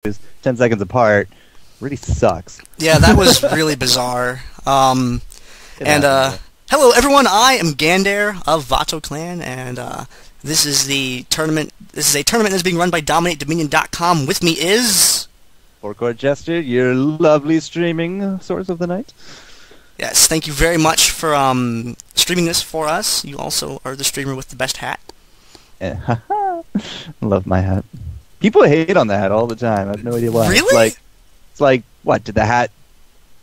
10 seconds apart really sucks. Yeah, that was really bizarre. Hello everyone, I am Gandair of VATOCLAN, and this is the tournament. This is a tournament that's being run by DominateDominion.com. With me is FourCourtJester, your lovely streaming source of the night. Yes, thank you very much for streaming this for us. You also are the streamer with the best hat. Love my hat. People hate on the hat all the time. I have no idea why. Really? It's like, what, did the hat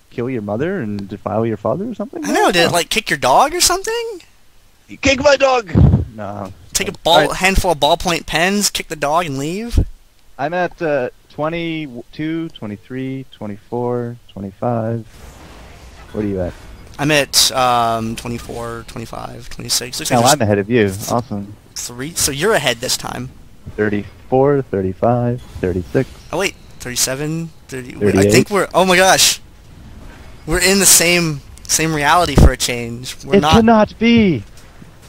kill your mother and defile your father or something? I know, did it like kick your dog or something? You kick my dog! No. Take a handful of ballpoint pens, kick the dog, and leave? I'm at 22, 23, 24, 25. What are you at? I'm at 24, 25, 26. Looks No, like I'm ahead of you. Awesome. 3. So you're ahead this time. 34, 35, 36. Oh wait, 37, 30. 38. I think we're. Oh my gosh, we're in the same reality for a change. We're not. It cannot be.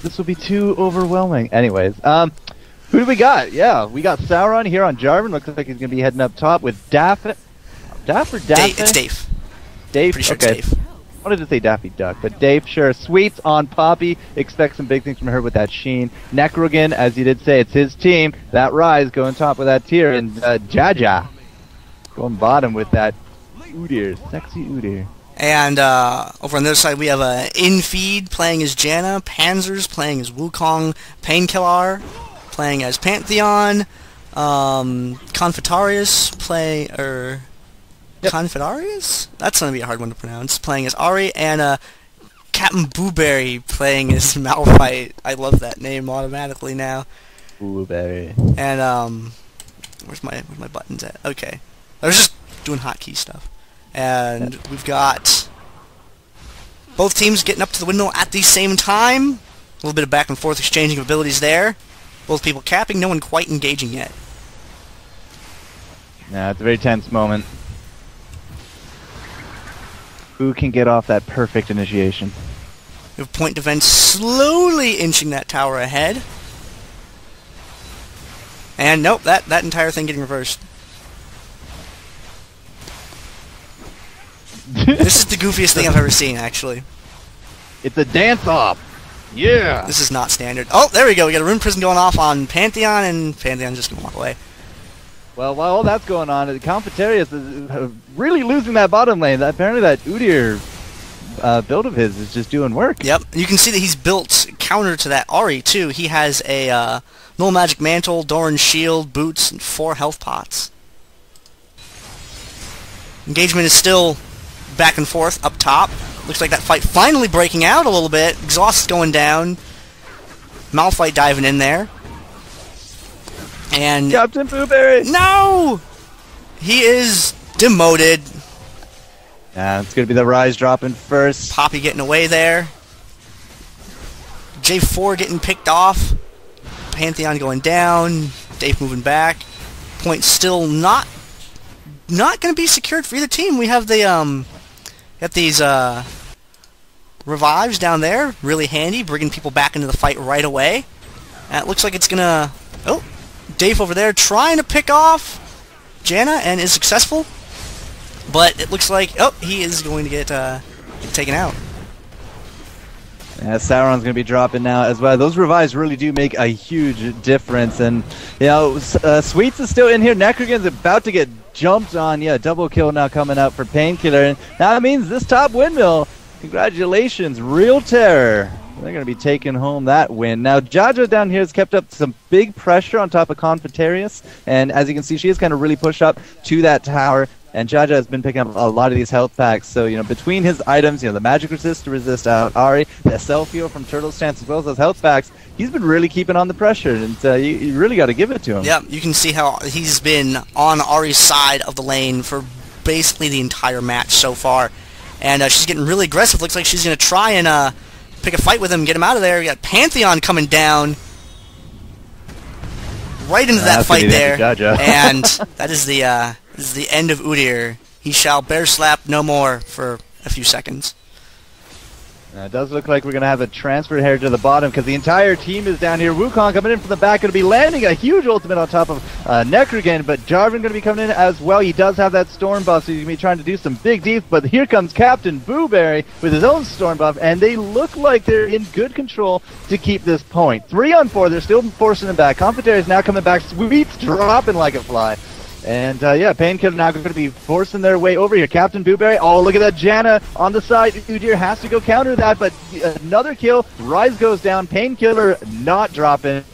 This will be too overwhelming. Anyways, who do we got? Yeah, we got Sauron here on Jarvan. Looks like he's gonna be heading up top with Dafe. Dafe or Dafe? It's Dafe. Dafe. Pretty sure Okay. it's Dafe. I wanted to say Daffy Duck, but Dafe, sure. Sweets on Poppy. Expect some big things from her with that Sheen. Nekrogen, as you did say, it's his team. That Ryze going top with that tier. And Jjaja going bottom with that Udyr. Sexy Udyr. And over on the other side, we have inFe playing as Janna, Panzerzs playing as Wukong, Painkillar playing as Pantheon, konfetarius konfetarius? That's going to be a hard one to pronounce. Playing as Ahri, and CaptnBuwberry playing as Malphite. I love that name automatically now. Blueberry. And where's my buttons at? Okay, I was just doing hotkey stuff. And we've got both teams getting up to the windmill at the same time. A little bit of back and forth exchanging of abilities there. Both people capping, no one quite engaging yet. Yeah, it's a very tense moment. Who can get off that perfect initiation? We have point defense slowly inching that tower ahead. And nope, that entire thing getting reversed. This is the goofiest thing I've ever seen, actually. It's a dance-off! Yeah! This is not standard. Oh, there we go. We got a rune prison going off on Pantheon, and Pantheon's just going to walk away. Well, while all that's going on, the konfetarius is really losing that bottom lane. Apparently that Udyr build of his is just doing work. Yep, you can see that he's built counter to that Ahri, too. He has a Null Magic Mantle, Doran's Shield, Boots, and 4 health pots. Engagement is still back and forth up top. Looks like that fight finally breaking out a little bit. Exhaust going down. Malphite diving in there. And CaptnBuwberry! No! He is demoted. Yeah, it's going to be the Ryze dropping first. Poppy getting away there. J4 getting picked off. Pantheon going down. Dafe moving back. Point still not going to be secured for either team. We have the got these revives down there, really handy, bringing people back into the fight right away. And it looks like it's gonna. Oh, Dafe over there trying to pick off Janna and is successful, but it looks like he is going to get taken out. Yeah, Sauron's going to be dropping now as well. Those revives really do make a huge difference. And, you know, Sweets is still in here. Nekrogen's about to get jumped on. Yeah, double kill now coming out for Painkillar. And now that means this top windmill, congratulations, Real Terror. They're going to be taking home that win. Now, Jjaja down here has kept up some big pressure on top of konfetarius. And as you can see, she has kind of really pushed up to that tower. And Jjaja has been picking up a lot of these health packs. So, you know, between his items, you know, the magic resist to resist out Ahri, the self-heal from Turtle Stance, as well as those health packs, he's been really keeping on the pressure. And you really got to give it to him. Yeah, you can see how he's been on Ahri's side of the lane for basically the entire match so far. And she's getting really aggressive. Looks like she's going to try and pick a fight with him, get him out of there. We got Pantheon coming down right into that fight there. And that is the end of Udyr. He shall bear slap no more for a few seconds. It does look like we're going to have a transfer here to the bottom because the entire team is down here. Wukong coming in from the back, going to be landing a huge ultimate on top of Nekrogen, but Jarvan going to be coming in as well. He does have that storm buff, so he's going to be trying to do some big deep, but here comes CaptnBuwberry with his own storm buff, and they look like they're in good control to keep this point. 3-on-4, they're still forcing him back. konfetarius now coming back, Sweets dropping like a fly. And yeah, Painkillar now going to be forcing their way over here. CaptnBuwberry, oh look at that Janna on the side. Udyr has to go counter that, but another kill. Ryze goes down. Painkillar not dropping.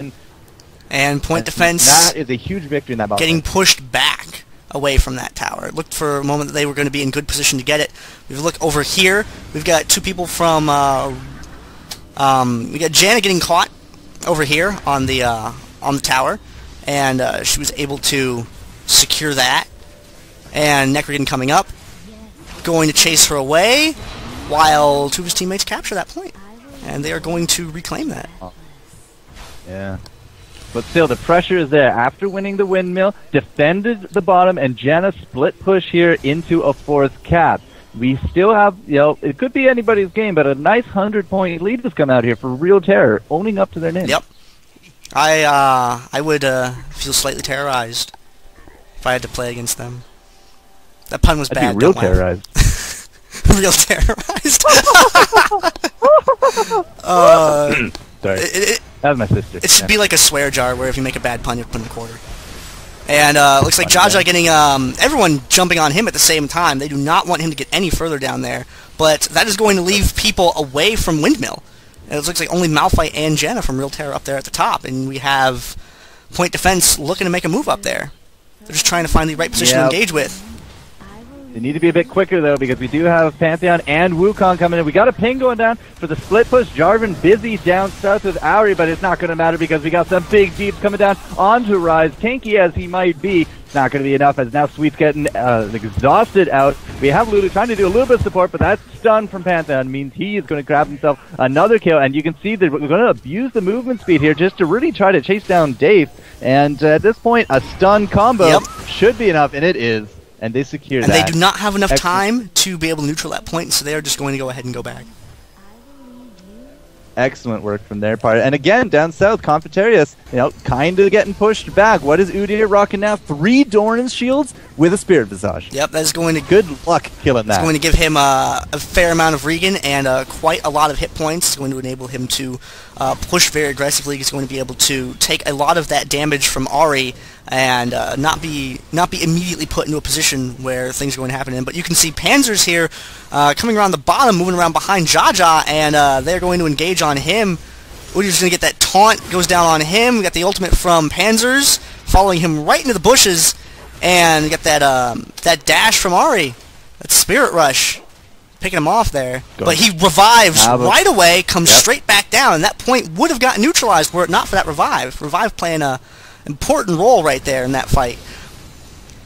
And point defense. That is a huge victory in that box. Getting pushed back away from that tower. It looked for a moment that they were going to be in good position to get it. If you look over here, we've got two people from. We got Janna getting caught over here on the tower, and she was able to secure that, and Nekrogen coming up, going to chase her away, while two of his teammates capture that point, and they are going to reclaim that. Yeah. But still, the pressure is there. After winning the windmill, defended the bottom, and Janna split push here into a fourth cap. We still have, you know, it could be anybody's game, but a nice 100-point lead has come out here for Real Terror, owning up to their name. Yep. I would feel slightly terrorized if I had to play against them. That pun was bad. Real terrorized. Real terrorized. Sorry. That was my sister. It should be like a swear jar where if you make a bad pun, you put in a quarter. And looks like Jjaja getting everyone jumping on him at the same time. They do not want him to get any further down there, but that is going to leave people away from Windmill. And it looks like only Malphite and Janna from Real Terror up there at the top, and we have point defense looking to make a move up there. They're just trying to find the right position to engage with. They need to be a bit quicker, though, because we do have Pantheon and Wukong coming in. We got a ping going down for the split push. Jarvan busy down south with Ahri, but it's not going to matter because we got some big deeps coming down onto Ryze. Tanky as he might be, it's not going to be enough as now Sweet's getting exhausted out. We have Lulu trying to do a little bit of support, but that stun from Pantheon means he is going to grab himself another kill. And you can see that we're going to abuse the movement speed here just to really try to chase down Dafe. And at this point, a stun combo should be enough, and it is. And they secure that. And they do not have enough time to be able to neutral that point, so they are just going to go ahead and go back. Excellent work from their part. And again, down south, konfetarius, you know, kind of getting pushed back. What is Udyr rocking now? 3 Doran's shields with a Spirit Visage. Yep, that is going to... Good luck killing that. It's going to give him a fair amount of regen and quite a lot of hit points. It's going to enable him to push very aggressively. He's going to be able to take a lot of that damage from Ahri and not be immediately put into a position where things are going to happen in. But you can see Panzerzs here coming around the bottom, moving around behind Jjaja, and they're going to engage on him. Udyr's going to get that taunt, goes down on him. We got the ultimate from Panzerzs, following him right into the bushes, and we got that dash from Ahri. That Spirit Rush, picking him off there. But he revives right away, comes straight back down, and that point would have gotten neutralized were it not for that revive. Revive playing a important role right there in that fight.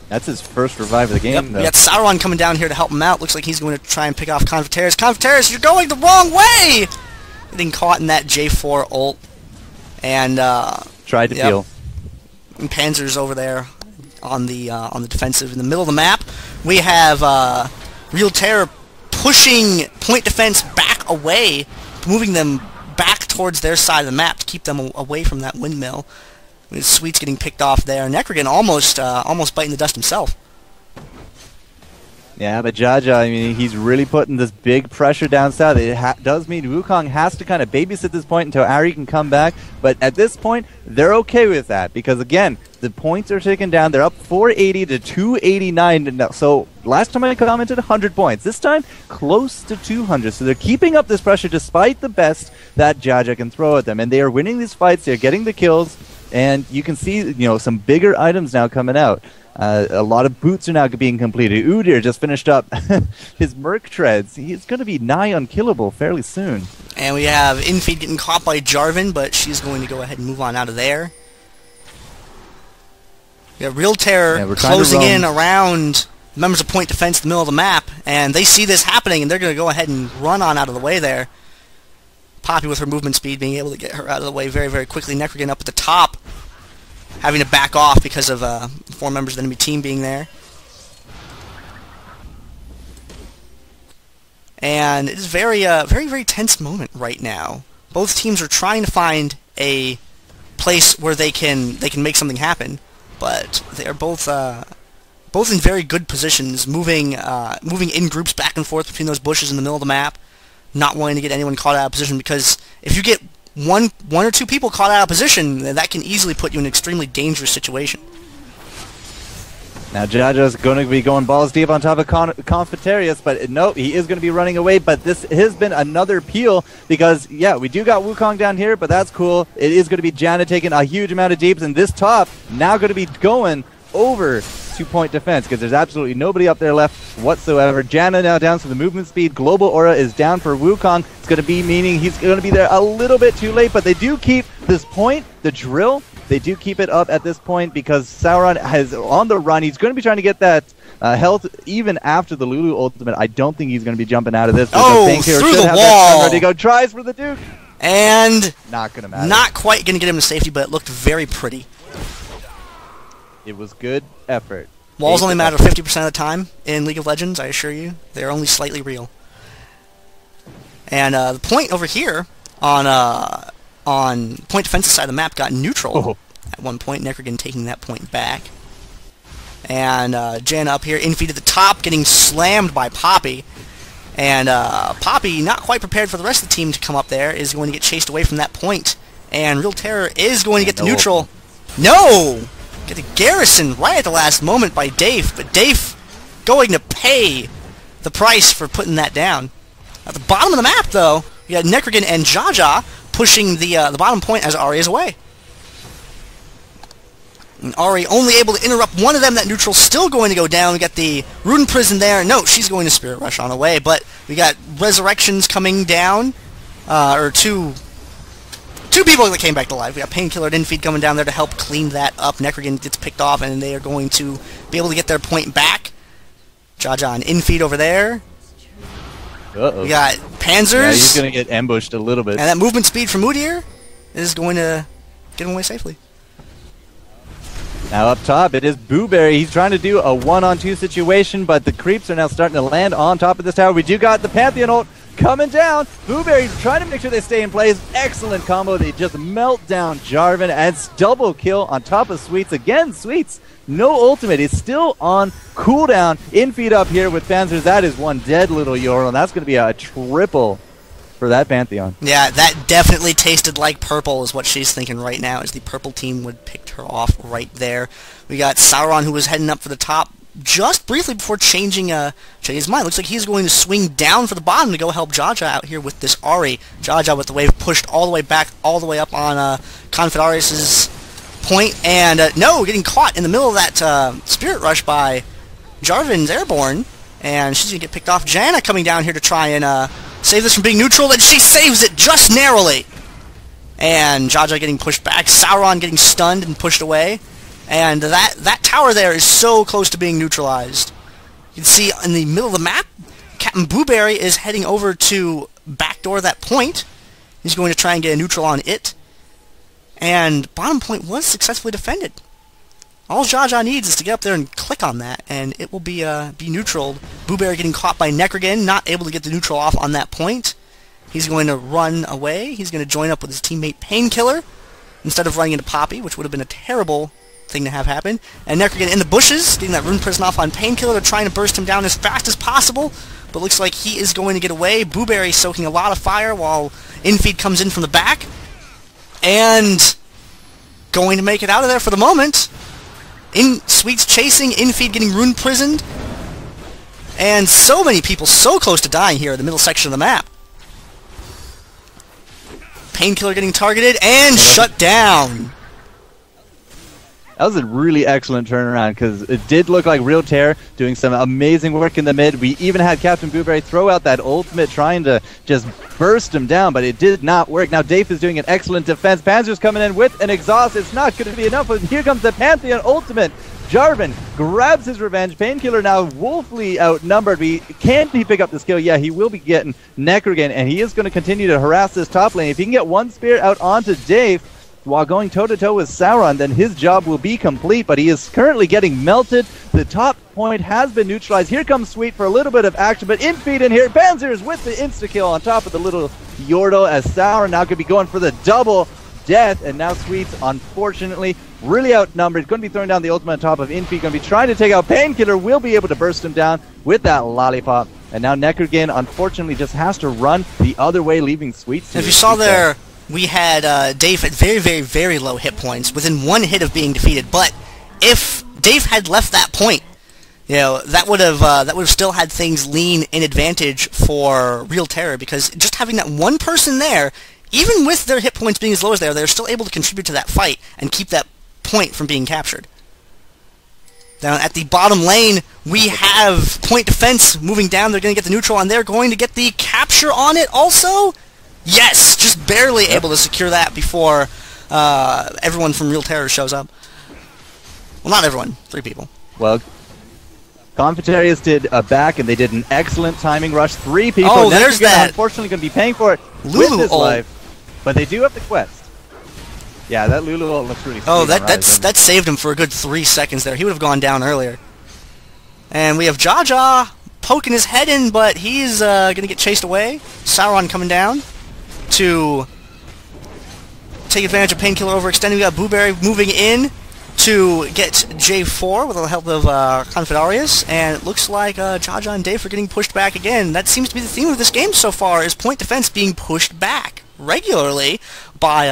That's his first revive of the game, though. We got Sauron coming down here to help him out. Looks like he's going to try and pick off konfetarius. konfetarius, you're going the wrong way! Getting caught in that J4 ult. And, tried to peel. And Panzerzs over there on the defensive in the middle of the map. We have Real Terror pushing point defense back away, moving them back towards their side of the map to keep them away from that windmill. Sweet's getting picked off there. Nekrogen almost biting the dust himself. Yeah, but Jjaja, I mean, he's really putting this big pressure down south. It does mean Wukong has to kind of babysit this point until Ahri can come back. But at this point, they're okay with that because, again, the points are taken down. They're up 480 to 289. So last time I commented 100 points. This time, close to 200. So they're keeping up this pressure despite the best that Jjaja can throw at them. And they are winning these fights. They're getting the kills. And you can see, you know, some bigger items now coming out. A lot of boots are now being completed. Udyr just finished up his Merc Treads. He's going to be nigh unkillable fairly soon. And we have inFe getting caught by Jarvan, but she's going to go ahead and move on out of there. We have Real Terror closing in around members of point defense in the middle of the map, and they see this happening, and they're going to go ahead and run on out of the way there. Poppy with her movement speed being able to get her out of the way very, very quickly. Nekrogen up at the top, having to back off because of 4 members of the enemy team being there. And it is very tense moment right now. Both teams are trying to find a place where they can make something happen, but they are both in very good positions, moving in groups back and forth between those bushes in the middle of the map, not wanting to get anyone caught out of position, because if you get one or two people caught out of position, then that can easily put you in an extremely dangerous situation. Now Jjaja's going to be going balls deep on top of konfetarius, but no, he is going to be running away. But this has been another peel because, yeah, we do got Wukong down here, but that's cool. It is going to be Janna taking a huge amount of deeps, and this top now going to be going over 2-point defense because there's absolutely nobody up there left whatsoever. Janna now down, so the movement speed, global aura is down for Wukong. It's going to be meaning he's going to be there a little bit too late, but they do keep this point, the drill. They do keep it up at this point because Sauron is on the run. He's going to be trying to get that health even after the Lulu ultimate. I don't think he's going to be jumping out of this. Oh, through the wall! Ready to go. Tries for the Duke. And not going to matter. Not quite going to get him to safety, but it looked very pretty. It was good effort. Walls only matter 50% of the time in League of Legends, I assure you. They're only slightly real. And the point over here on point defensive side of the map got neutral at one point. Nekrogen taking that point back. And Janna up here, inFe at the top, getting slammed by Poppy. And Poppy, not quite prepared for the rest of the team to come up there, is going to get chased away from that point. And Real Terror is going to get the neutral. No! Get the Garrison right at the last moment by Dafe, but Dafe going to pay the price for putting that down. At the bottom of the map, though, you got Nekrogen and Jjaja pushing the bottom point as Ahri is away. And Ahri only able to interrupt one of them. That neutral still going to go down. We got the Rune Prison there. No, she's going to Spirit Rush on the way. But we got Resurrections coming down. Or two people that came back to life. We got Painkillar and inFe coming down there to help clean that up. Nekrogen gets picked off, and they are going to be able to get their point back. Jjaja and inFe over there. Uh-oh. We got Panzerzs. Yeah, he's going to get ambushed a little bit. And that movement speed from Udyr is going to get him away safely. Now up top, it is Buwberry. He's trying to do a 1-on-2 situation, but the creeps are now starting to land on top of this tower. We do got the Pantheon ult coming down. Buwberry's trying to make sure they stay in place. Excellent combo. They just melt down Jarvan, and it's double kill on top of Sweets. Again, Sweets, no ultimate. It's still on cooldown. inFe up here with Panzerzs. That is one dead little Yorl, and that's going to be a triple for that Pantheon. Yeah, that definitely tasted like purple is what she's thinking right now, as the purple team would pick her off right there. We got Sauron, who was heading up for the top just briefly before changing his mind. Looks like he's going to swing down for the bottom to go help Jjaja out here with this Ahri. Jjaja with the wave pushed all the way back, all the way up on konfetarius' point, and no, getting caught in the middle of that Spirit Rush by Jarvan's Airborne, and she's going to get picked off. Janna coming down here to try and save this from being neutral, and she saves it just narrowly. And Jjaja getting pushed back, Sauron getting stunned and pushed away. And that tower there is so close to being neutralized. You can see in the middle of the map, CaptnBuwberry is heading over to backdoor that point. He's going to try and get a neutral on it. And bottom point was successfully defended. All Jjaja needs is to get up there and click on that, and it will be neutraled. Buwberry getting caught by Nekrogen, not able to get the neutral off on that point. He's going to run away. He's going to join up with his teammate Painkillar instead of running into Poppy, which would have been a terrible thing to have happen. And Nekrogen in the bushes, getting that Rune Prison off on Painkillar, trying to burst him down as fast as possible, but looks like he is going to get away. Buwberry soaking a lot of fire while inFe comes in from the back, and going to make it out of there for the moment. Sweets chasing, inFe getting Rune Prisoned, and so many people so close to dying here in the middle section of the map. Painkillar getting targeted and shut down. That was a really excellent turnaround because it did look like Real Terror doing some amazing work in the mid. We even had CaptnBuwberry throw out that ultimate trying to just burst him down, but it did not work. Now Dafe is doing an excellent defense. Panzerzs coming in with an exhaust. It's not going to be enough, but here comes the Pantheon ultimate. Jarvan grabs his revenge. Painkillar now woefully outnumbered. Can he pick up the skill? Yeah, he will be getting Nekrogen, and he is going to continue to harass this top lane. If he can get one spear out onto Dafe, while going toe-to-toe with Sauron, then his job will be complete, but he is currently getting melted. The top point has been neutralized. Here comes Sweet for a little bit of action, but inFe in here. Panzerzs with the insta-kill on top of the little Yordle, as Sauron now could be going for the double death, and now Sweet's unfortunately really outnumbered. Going to be throwing down the ultimate on top of inFe. Going to be trying to take out Painkillar. Will be able to burst him down with that lollipop. And now Nekrogen unfortunately just has to run the other way, leaving Sweet. If you saw there, we had Dafe at very, very, very low hit points, within one hit of being defeated. But if Dafe had left that point, you know, that would have still had things lean in advantage for Real Terror, because just having that one person there, even with their hit points being as low as they are, they're still able to contribute to that fight and keep that point from being captured. Down at the bottom lane, we have point defense moving down. They're going to get the neutral, and they're going to get the capture on it also. Yes, just barely able to secure that before everyone from Real Terror shows up. Well, not everyone. 3 people. Well, konfetarius did a back, and they did an excellent timing rush. 3 people. Oh, there's that. Unfortunately, going to be paying for it Lulu with this ult. life, but they do have the quest. Yeah, that Lulu ult looks really. Oh, that saved him for a good 3 seconds there. He would have gone down earlier. And we have Jjaja poking his head in, but he's going to get chased away. Sauron coming down to take advantage of Painkillar overextending. We got Buwberry moving in to get J4 with the help of konfetarius, and it looks like Jjaja and Dafe are getting pushed back again. That seems to be the theme of this game so far, is point defense being pushed back regularly by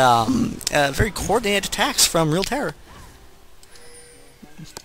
very coordinated attacks from Real Terror.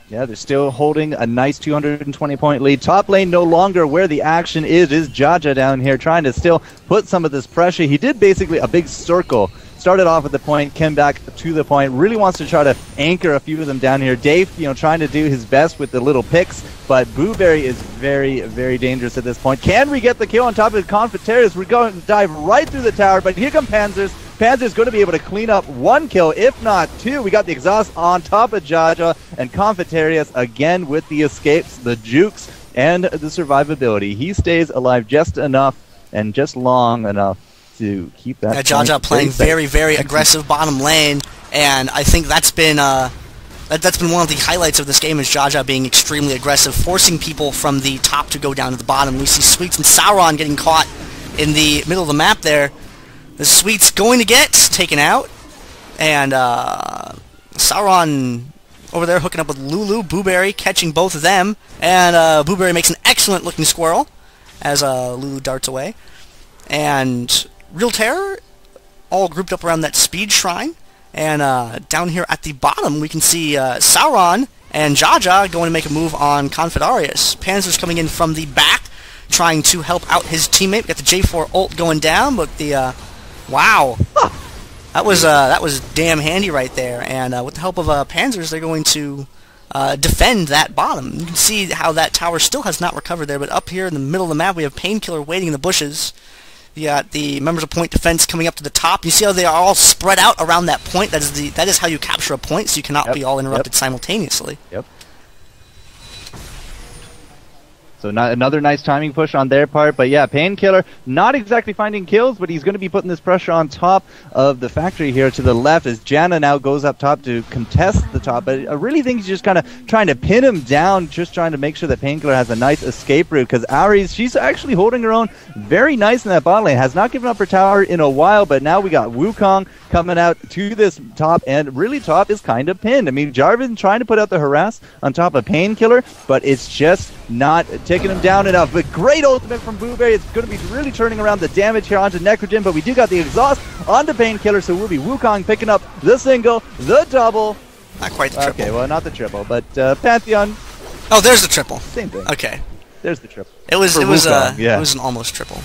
Yeah, they're still holding a nice 220-point lead. Top lane no longer where the action is Jjaja down here trying to still put some of this pressure. He did basically a big circle. Started off at the point, came back to the point, really wants to try to anchor a few of them down here. Dafe, you know, trying to do his best with the little picks, but Buwberry is very, very dangerous at this point. Can we get the kill on top of konfetarius? We're going to dive right through the tower, but here come Panzerzs. Panzerzs going to be able to clean up 1 kill, if not 2. We got the exhaust on top of Jjaja, and konfetarius again with the escapes, the jukes, and the survivability. He stays alive just enough and just long enough to keep that. Yeah, Jjaja playing very, very aggressive bottom lane, and I think that's been that's been one of the highlights of this game, is Jjaja being extremely aggressive, forcing people from the top to go down to the bottom. We see Sweets and Sauron getting caught in the middle of the map there. The Sweets going to get taken out, and Sauron over there hooking up with Lulu. Buwberry catching both of them, and Buwberry makes an excellent looking squirrel as Lulu darts away. And Real Terror all grouped up around that speed shrine, and down here at the bottom we can see Sauron and Jjaja going to make a move on konfetarius. Panzerzs coming in from the back, trying to help out his teammate. We got the J4 ult going down, but the wow, that was damn handy right there. And with the help of Panzerzs, they're going to defend that bottom. You can see how that tower still has not recovered there, but up here in the middle of the map we have Painkillar waiting in the bushes. You got the members of point defense coming up to the top. You see how they are all spread out around that point. That is how you capture a point, so you cannot be all interrupted simultaneously. Yep. So another nice timing push on their part, but yeah, Painkillar not exactly finding kills, but he's going to be putting this pressure on top of the factory here to the left as Janna now goes up top to contest the top. But I really think he's just kind of trying to pin him down, just trying to make sure that Painkillar has a nice escape route, because Ahri, she's actually holding her own very nice in that bot lane. Has not given up her tower in a while, but now we got Wukong coming out to this top, and really top is kind of pinned. I mean, Jarvan trying to put out the harass on top of Painkillar, but it's just not taking him down enough. But great ultimate from Buwberry. It's going to be really turning around the damage here onto Nekrogen, but we do got the exhaust onto Painkillar, so we'll be Wukong picking up the single, the double. Not quite the triple. Okay, well, not the triple, but Pantheon. Oh, there's the triple. Same thing. Okay. There's the triple. It was yeah. It was an almost triple.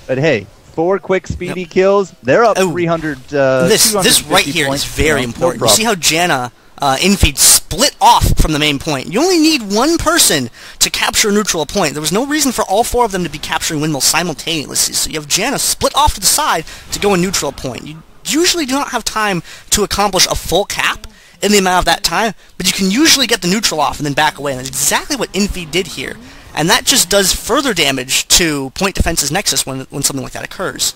But hey, 4 quick speedy kills. They're up 300. This right here points. is very important. No you see how Janna inFe split off from the main point. You only need one person to capture a neutral point. There was no reason for all 4 of them to be capturing windmills simultaneously. So you have Janna split off to the side to go a neutral point. You usually do not have time to accomplish a full cap in the amount of that time, but you can usually get the neutral off and then back away. And that's exactly what inFe did here. And that just does further damage to point defense's nexus when something like that occurs.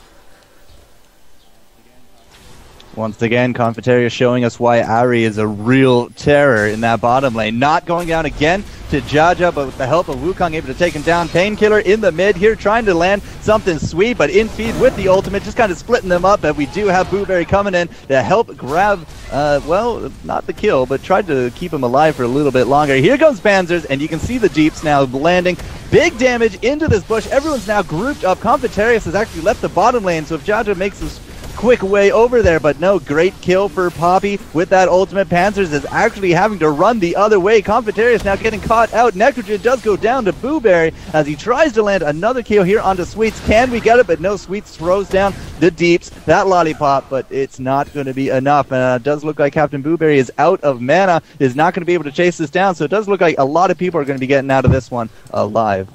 Once again, konfetarius showing us why Ahri is a real terror in that bottom lane. Not going down again to Jjaja, but with the help of Wukong able to take him down. Painkillar in the mid here, trying to land something sweet, but inFe with the ultimate, just kind of splitting them up. And we do have Buwberry coming in to help grab, well, not the kill, but tried to keep him alive for a little bit longer. Here comes Panzerzs, and you can see the Jeeps now landing big damage into this bush. Everyone's now grouped up. konfetarius has actually left the bottom lane, so if Jjaja makes this quick way over there, but no, great kill for Poppy with that ultimate. Panzerzs is actually having to run the other way. konfetarius now getting caught out. Nekrogen does go down to Buwberry as he tries to land another kill here onto Sweets. Can we get it? But no, Sweets throws down the deeps, that lollipop, but it's not going to be enough. And it does look like CaptnBuwberry is out of mana, is not going to be able to chase this down, so it does look like a lot of people are going to be getting out of this one alive.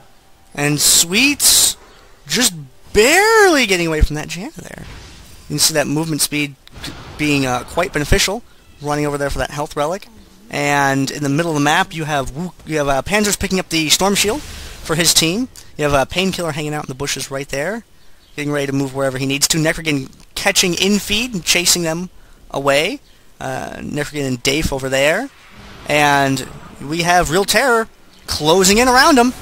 And Sweets just barely getting away from that Janna there. You can see that movement speed being quite beneficial, running over there for that health relic. And in the middle of the map, you have Panzerzs picking up the Storm Shield for his team. You have Painkillar hanging out in the bushes right there, getting ready to move wherever he needs to. Nekrogen catching inFe and chasing them away. Nekrogen and Dafe over there. And we have Real Terror closing in around him.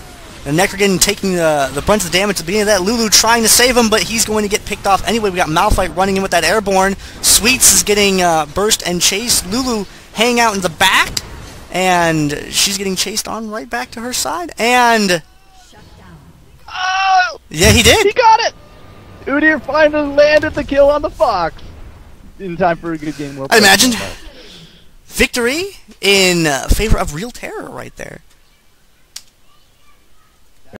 And Nekrogen taking the brunt of the damage at the beginning of that. Lulu trying to save him, but he's going to get picked off anyway. We got Malphite running in with that airborne. Sweets is getting burst and chased. Lulu hanging out in the back, and she's getting chased on right back to her side. And Oh! yeah, he did. He got it! Udyr finally landed the kill on the Fox in time for a good game. Well, I imagined victory in favor of Real Terror right there.